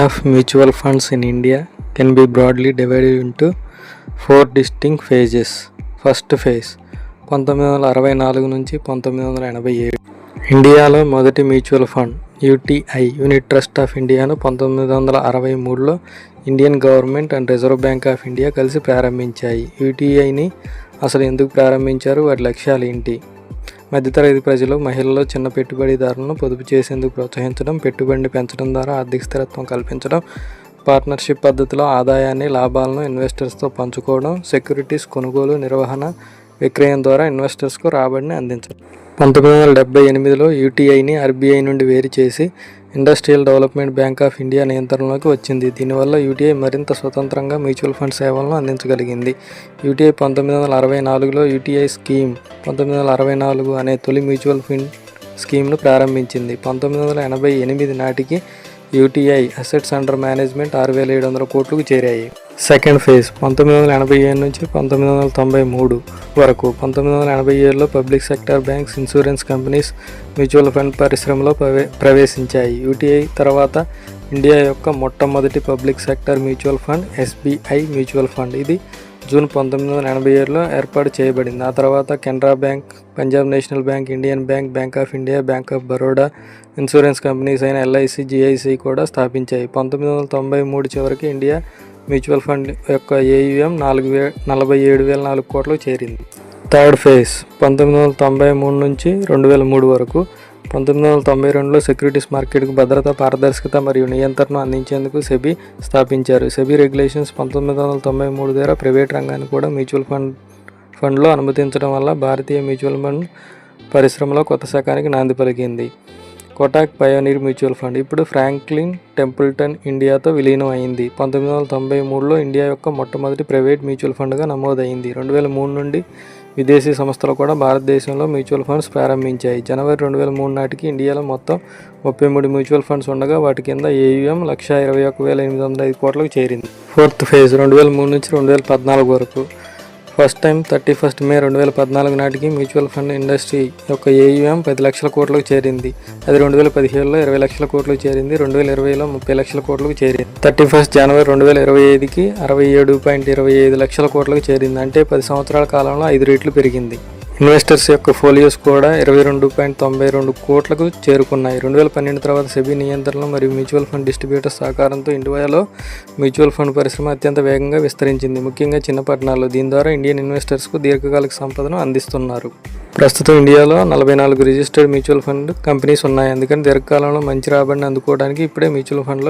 of mutual funds in India can be broadly divided into 4 distinct phases. First phase 1964 నుంచి 1987. ఇండియాలో మొదటి mutual fund UTI Unit Trust of ఇండియాను 1963లో Indian government and Reserve Bank of India కలిసి ప్రారంభించాయి. యూటీఐని అసలు ఎందుకు ప్రారంభించారు, వాటి లక్ష్యాలు ఏంటి? మధ్యతరగతి ప్రజలు, మహిళలు, చిన్న పెట్టుబడిదారులను పొదుపు చేసేందుకు ప్రోత్సహించడం, పెట్టుబడిని పెంచడం ద్వారా ఆర్థిక స్థిరత్వం కల్పించడం, పార్ట్నర్షిప్ పద్ధతిలో ఆదాయాన్ని, లాభాలను ఇన్వెస్టర్స్తో పంచుకోవడం, సెక్యూరిటీస్ కొనుగోలు, నిర్వహణ, విక్రయం ద్వారా ఇన్వెస్టర్స్కు రాబడిని అందించడం. 1978లో యూటీఐని ఆర్బీఐ నుండి వేరు చేసి Industrial Development Bank of India నియంత్రణలోకి వచ్చింది. దీనివల్ల యూటీఐ మరింత స్వతంత్రంగా మ్యూచువల్ ఫండ్ సేవలను అందించగలిగింది. యూటీఐ 1964లో యూటీఐ స్కీమ్ 1964 అనే తొలి మ్యూచువల్ ఫండ్ స్కీమ్ను ప్రారంభించింది. 1988 నాటికి యూటీఐ అసెట్స్ అండర్ మేనేజ్మెంట్ 6,700 కోట్లకు చేరాయి. సెకండ్ ఫేజ్ 1987 నుంచి 1993 వరకు. 1987లో public sector banks, insurance companies mutual fund పరిశ్రమలో ప్రవేశించాయి. యూటీఐ తర్వాత ఇండియా యొక్క మొట్టమొదటి public sector mutual fund SBI mutual fund. ఇది జూన్ 1987లో ఏర్పాటు చేయబడింది. ఆ తర్వాత Canara Bank, Punjab National Bank, Indian Bank, Bank of India, Bank of Baroda, insurance companies అయిన ఎల్ఐసి, జిఐసి కూడా స్థాపించాయి. 1993 చివరికి ఇండియా మ్యూచువల్ ఫండ్ యొక్క ఏయుఎం 47,004 కోట్లకు చేరింది. థర్డ్ ఫేజ్ 1993 నుంచి 2003 వరకు. 1992లో సెక్యూరిటీస్ మార్కెట్కు భద్రత, పారదర్శకత మరియు నియంత్రణను అందించేందుకు సెబీ స్థాపించారు. సెబీ రెగ్యులేషన్స్ 1993 ద్వారా ప్రైవేట్ రంగాన్ని కూడా మ్యూచువల్ ఫండ్లో అనుమతించడం వల్ల భారతీయ మ్యూచువల్ ఫండ్ పరిశ్రమలో కొత్త శకానికి నాంది పలికింది. కోటాక్ పయోనీర్ మ్యూచువల్ ఫండ్ ఇప్పుడు ఫ్రాంక్లిన్ టెంపుల్టన్ ఇండియాతో విలీనం అయింది. 1993లో ఇండియా యొక్క మొట్టమొదటి ప్రైవేట్ మ్యూచువల్ ఫండ్గా నమోదైంది. 2003 నుండి విదేశీ సంస్థలు కూడా భారతదేశంలో మ్యూచువల్ ఫండ్స్ ప్రారంభించాయి. జనవరి 2003 నాటికి ఇండియాలో మొత్తం 33 మ్యూచువల్ ఫండ్స్ ఉండగా వాటి కింద ఏయుఎం 121,805 కోట్లకు చేరింది. ఫోర్త్ ఫేజ్ 2003 నుంచి 2014 వరకు. ఫస్ట్ టైం 31 మే 2014 నాటికి మ్యూచువల్ ఫండ్ ఇండస్ట్రీ యొక్క ఏయుఎం 10 లక్షల కోట్లకు చేరింది. అది 2017లో 20 లక్షల కోట్లకు చేరింది. 2020లో 30 లక్షల కోట్లకు చేరింది. 31 జనవరి 2025కి 67.25 లక్షల కోట్లకు చేరింది. అంటే 10 సంవత్సరాల కాలంలో 5 రెట్లు పెరిగింది. ఇన్వెస్టర్స్ యొక్క ఫోలియోస్ కూడా 22.92 కోట్లకు చేరుకున్నాయి. 2012 తర్వాత సెబీ నియంత్రణలు మరియు మ్యూచువల్ ఫండ్ డిస్ట్రిబ్యూటర్స్ సహకారంతో ఇండియాలో మ్యూచువల్ ఫండ్ పరిశ్రమ అత్యంత వేగంగా విస్తరించింది, ముఖ్యంగా చిన్న పట్టణాల్లో. దీని ద్వారా ఇండియన్ ఇన్వెస్టర్స్కు దీర్ఘకాలిక సంపదను అందిస్తున్నారు. ప్రస్తుతం ఇండియాలో 44 రిజిస్టర్డ్ మ్యూచువల్ ఫండ్ కంపెనీస్ ఉన్నాయి. అందుకని దీర్ఘకాలంలో మంచి రాబడిని అందుకోవడానికి ఇప్పుడే మ్యూచువల్ ఫండ్లో